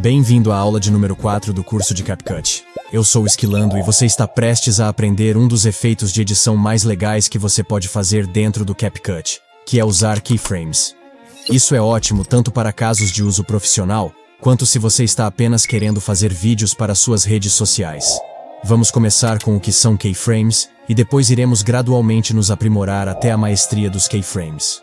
Bem-vindo à aula de número 4 do curso de CapCut. Eu sou o Esquilando e você está prestes a aprender um dos efeitos de edição mais legais que você pode fazer dentro do CapCut, que é usar keyframes. Isso é ótimo tanto para casos de uso profissional, quanto se você está apenas querendo fazer vídeos para suas redes sociais. Vamos começar com o que são keyframes, e depois iremos gradualmente nos aprimorar até a maestria dos keyframes.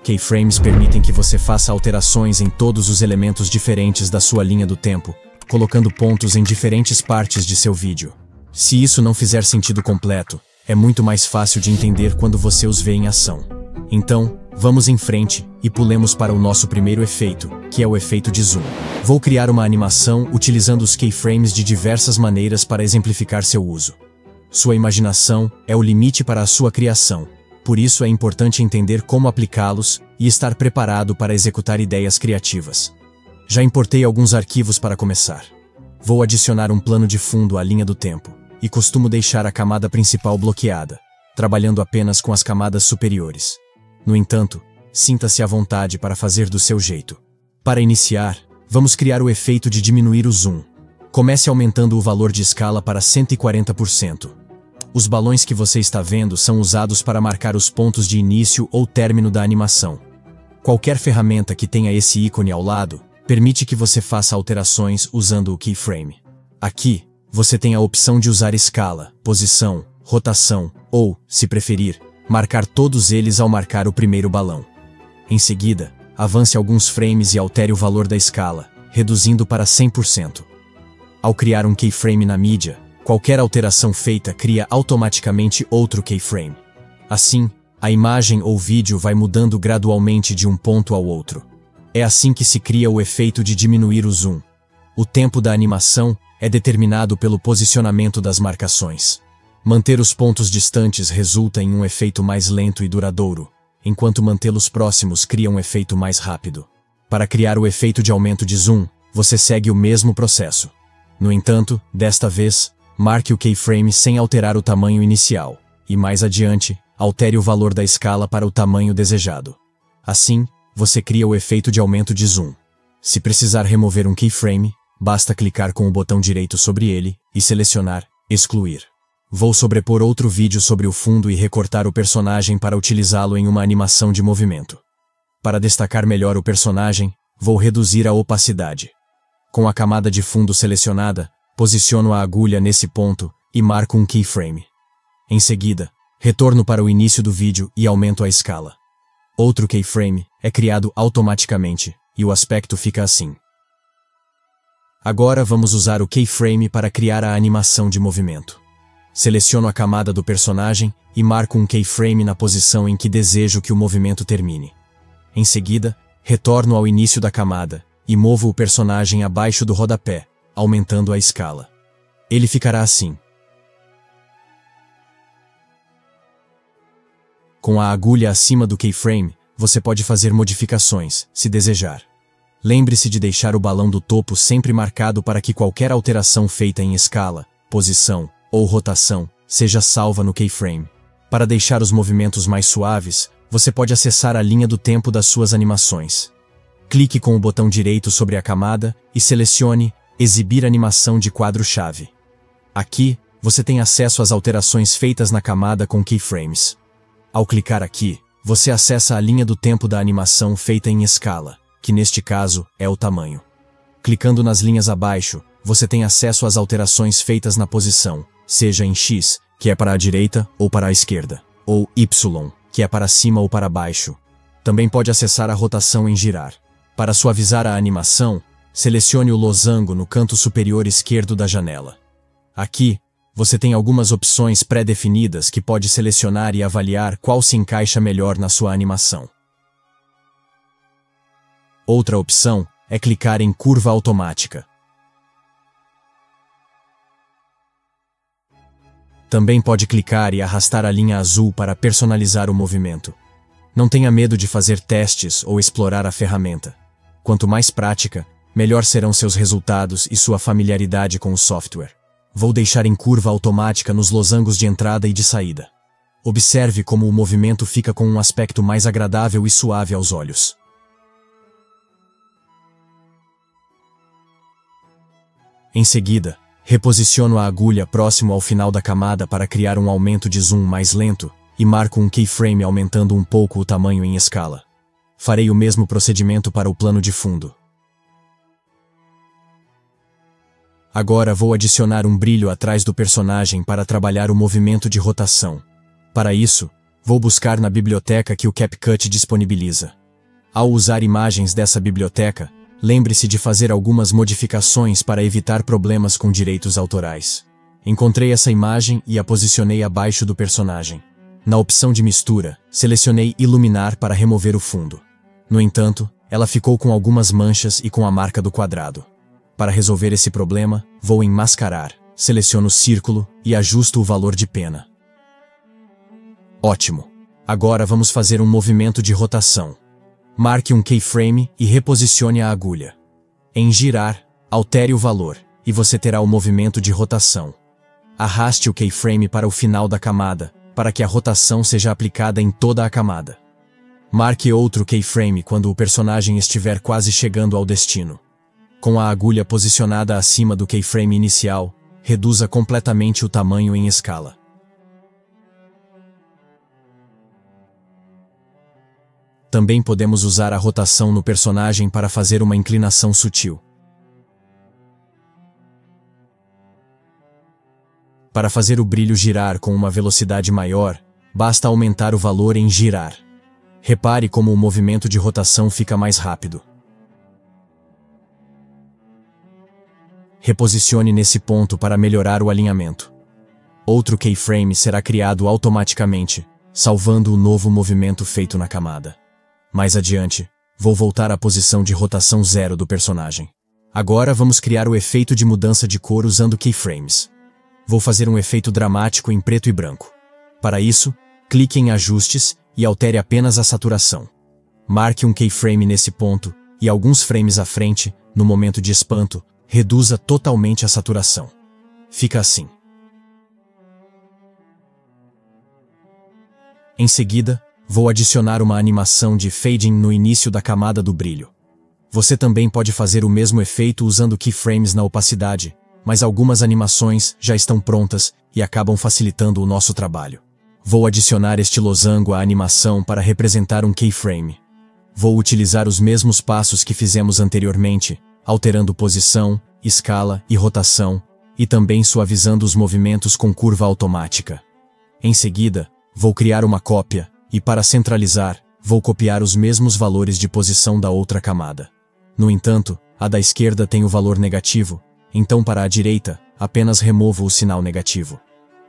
Keyframes permitem que você faça alterações em todos os elementos diferentes da sua linha do tempo, colocando pontos em diferentes partes de seu vídeo. Se isso não fizer sentido completo, é muito mais fácil de entender quando você os vê em ação. Então, vamos em frente e pulemos para o nosso primeiro efeito, que é o efeito de zoom. Vou criar uma animação utilizando os keyframes de diversas maneiras para exemplificar seu uso. Sua imaginação é o limite para a sua criação. Por isso é importante entender como aplicá-los e estar preparado para executar ideias criativas. Já importei alguns arquivos para começar. Vou adicionar um plano de fundo à linha do tempo, e costumo deixar a camada principal bloqueada, trabalhando apenas com as camadas superiores. No entanto, sinta-se à vontade para fazer do seu jeito. Para iniciar, vamos criar o efeito de diminuir o zoom. Comece aumentando o valor de escala para 140%. Os balões que você está vendo são usados para marcar os pontos de início ou término da animação. Qualquer ferramenta que tenha esse ícone ao lado, permite que você faça alterações usando o keyframe. Aqui, você tem a opção de usar escala, posição, rotação, ou, se preferir, marcar todos eles ao marcar o primeiro balão. Em seguida, avance alguns frames e altere o valor da escala, reduzindo para 100%. Ao criar um keyframe na mídia, qualquer alteração feita cria automaticamente outro keyframe. Assim, a imagem ou vídeo vai mudando gradualmente de um ponto ao outro. É assim que se cria o efeito de diminuir o zoom. O tempo da animação é determinado pelo posicionamento das marcações. Manter os pontos distantes resulta em um efeito mais lento e duradouro, enquanto mantê-los próximos cria um efeito mais rápido. Para criar o efeito de aumento de zoom, você segue o mesmo processo. No entanto, desta vez, marque o keyframe sem alterar o tamanho inicial, e mais adiante, altere o valor da escala para o tamanho desejado. Assim, você cria o efeito de aumento de zoom. Se precisar remover um keyframe, basta clicar com o botão direito sobre ele e selecionar Excluir. Vou sobrepor outro vídeo sobre o fundo e recortar o personagem para utilizá-lo em uma animação de movimento. Para destacar melhor o personagem, vou reduzir a opacidade. Com a camada de fundo selecionada, posiciono a agulha nesse ponto e marco um keyframe. Em seguida, retorno para o início do vídeo e aumento a escala. Outro keyframe é criado automaticamente, e o aspecto fica assim. Agora vamos usar o keyframe para criar a animação de movimento. Seleciono a camada do personagem e marco um keyframe na posição em que desejo que o movimento termine. Em seguida, retorno ao início da camada e movo o personagem abaixo do rodapé, aumentando a escala. Ele ficará assim. Com a agulha acima do keyframe, você pode fazer modificações, se desejar. Lembre-se de deixar o balão do topo sempre marcado para que qualquer alteração feita em escala, posição ou rotação seja salva no keyframe. Para deixar os movimentos mais suaves, você pode acessar a linha do tempo das suas animações. Clique com o botão direito sobre a camada e selecione Exibir animação de quadro-chave. Aqui, você tem acesso às alterações feitas na camada com keyframes. Ao clicar aqui, você acessa a linha do tempo da animação feita em escala, que neste caso é o tamanho. Clicando nas linhas abaixo, você tem acesso às alterações feitas na posição, seja em X, que é para a direita ou para a esquerda, ou Y, que é para cima ou para baixo. Também pode acessar a rotação em girar. Para suavizar a animação, selecione o losango no canto superior esquerdo da janela. Aqui, você tem algumas opções pré-definidas que pode selecionar e avaliar qual se encaixa melhor na sua animação. Outra opção é clicar em Curva Automática. Também pode clicar e arrastar a linha azul para personalizar o movimento. Não tenha medo de fazer testes ou explorar a ferramenta. Quanto mais prática, melhor serão seus resultados e sua familiaridade com o software. Vou deixar em curva automática nos losangos de entrada e de saída. Observe como o movimento fica com um aspecto mais agradável e suave aos olhos. Em seguida, reposiciono a agulha próximo ao final da camada para criar um aumento de zoom mais lento e marco um keyframe aumentando um pouco o tamanho em escala. Farei o mesmo procedimento para o plano de fundo. Agora vou adicionar um brilho atrás do personagem para trabalhar o movimento de rotação. Para isso, vou buscar na biblioteca que o CapCut disponibiliza. Ao usar imagens dessa biblioteca, lembre-se de fazer algumas modificações para evitar problemas com direitos autorais. Encontrei essa imagem e a posicionei abaixo do personagem. Na opção de mistura, selecionei Iluminar para remover o fundo. No entanto, ela ficou com algumas manchas e com a marca do quadrado. Para resolver esse problema, vou em Mascarar, seleciono o círculo e ajusto o valor de pena. Ótimo! Agora vamos fazer um movimento de rotação. Marque um keyframe e reposicione a agulha. Em Girar, altere o valor, e você terá o movimento de rotação. Arraste o keyframe para o final da camada, para que a rotação seja aplicada em toda a camada. Marque outro keyframe quando o personagem estiver quase chegando ao destino. Com a agulha posicionada acima do keyframe inicial, reduza completamente o tamanho em escala. Também podemos usar a rotação no personagem para fazer uma inclinação sutil. Para fazer o brilho girar com uma velocidade maior, basta aumentar o valor em Girar. Repare como o movimento de rotação fica mais rápido. Reposicione nesse ponto para melhorar o alinhamento. Outro keyframe será criado automaticamente, salvando o novo movimento feito na camada. Mais adiante, vou voltar à posição de rotação 0 do personagem. Agora vamos criar o efeito de mudança de cor usando keyframes. Vou fazer um efeito dramático em preto e branco. Para isso, clique em Ajustes e altere apenas a saturação. Marque um keyframe nesse ponto e alguns frames à frente, no momento de espanto, reduza totalmente a saturação. Fica assim. Em seguida, vou adicionar uma animação de fading no início da camada do brilho. Você também pode fazer o mesmo efeito usando keyframes na opacidade, mas algumas animações já estão prontas e acabam facilitando o nosso trabalho. Vou adicionar este losango à animação para representar um keyframe. Vou utilizar os mesmos passos que fizemos anteriormente, alterando posição, escala e rotação, e também suavizando os movimentos com curva automática. Em seguida, vou criar uma cópia, e para centralizar, vou copiar os mesmos valores de posição da outra camada. No entanto, a da esquerda tem o valor negativo, então para a direita, apenas removo o sinal negativo.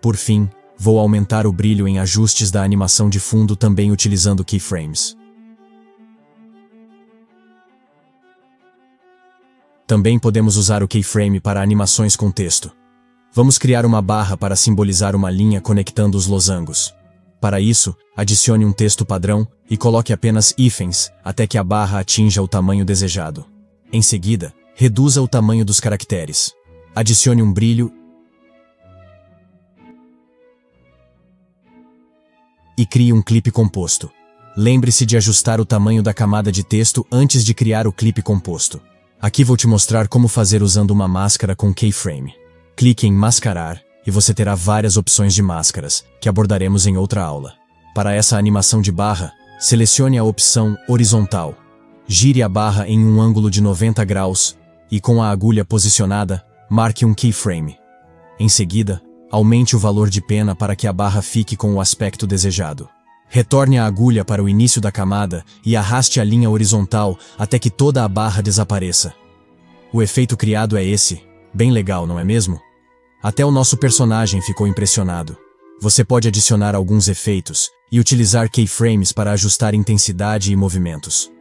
Por fim, vou aumentar o brilho em ajustes da animação de fundo também utilizando keyframes. Também podemos usar o keyframe para animações com texto. Vamos criar uma barra para simbolizar uma linha conectando os losangos. Para isso, adicione um texto padrão e coloque apenas hífens até que a barra atinja o tamanho desejado. Em seguida, reduza o tamanho dos caracteres. Adicione um brilho e crie um clipe composto. Lembre-se de ajustar o tamanho da camada de texto antes de criar o clipe composto. Aqui vou te mostrar como fazer usando uma máscara com keyframe. Clique em Mascarar e você terá várias opções de máscaras, que abordaremos em outra aula. Para essa animação de barra, selecione a opção Horizontal. Gire a barra em um ângulo de 90 graus e, com a agulha posicionada, marque um keyframe. Em seguida, aumente o valor de pena para que a barra fique com o aspecto desejado. Retorne a agulha para o início da camada e arraste a linha horizontal até que toda a barra desapareça. O efeito criado é esse. Bem legal, não é mesmo? Até o nosso personagem ficou impressionado. Você pode adicionar alguns efeitos e utilizar keyframes para ajustar intensidade e movimentos.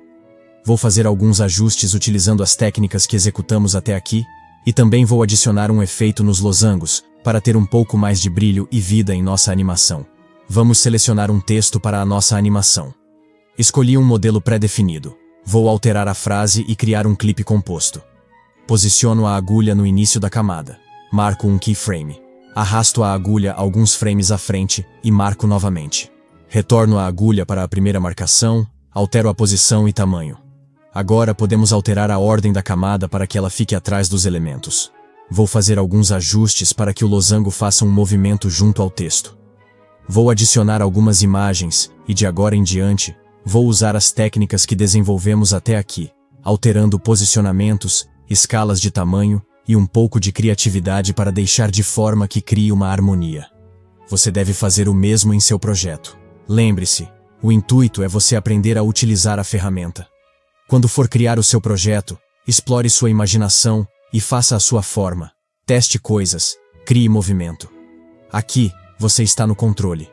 Vou fazer alguns ajustes utilizando as técnicas que executamos até aqui, e também vou adicionar um efeito nos losangos, para ter um pouco mais de brilho e vida em nossa animação. Vamos selecionar um texto para a nossa animação. Escolhi um modelo pré-definido. Vou alterar a frase e criar um clipe composto. Posiciono a agulha no início da camada. Marco um keyframe. Arrasto a agulha alguns frames à frente e marco novamente. Retorno a agulha para a primeira marcação, altero a posição e tamanho. Agora podemos alterar a ordem da camada para que ela fique atrás dos elementos. Vou fazer alguns ajustes para que o losango faça um movimento junto ao texto. Vou adicionar algumas imagens e, de agora em diante, vou usar as técnicas que desenvolvemos até aqui, alterando posicionamentos, escalas de tamanho e um pouco de criatividade para deixar de forma que crie uma harmonia. Você deve fazer o mesmo em seu projeto. Lembre-se, o intuito é você aprender a utilizar a ferramenta. Quando for criar o seu projeto, explore sua imaginação e faça a sua forma. Teste coisas, crie movimento. Aqui, você está no controle.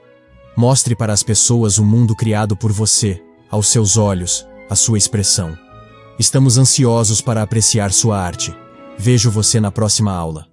Mostre para as pessoas o mundo criado por você, aos seus olhos, a sua expressão. Estamos ansiosos para apreciar sua arte. Vejo você na próxima aula.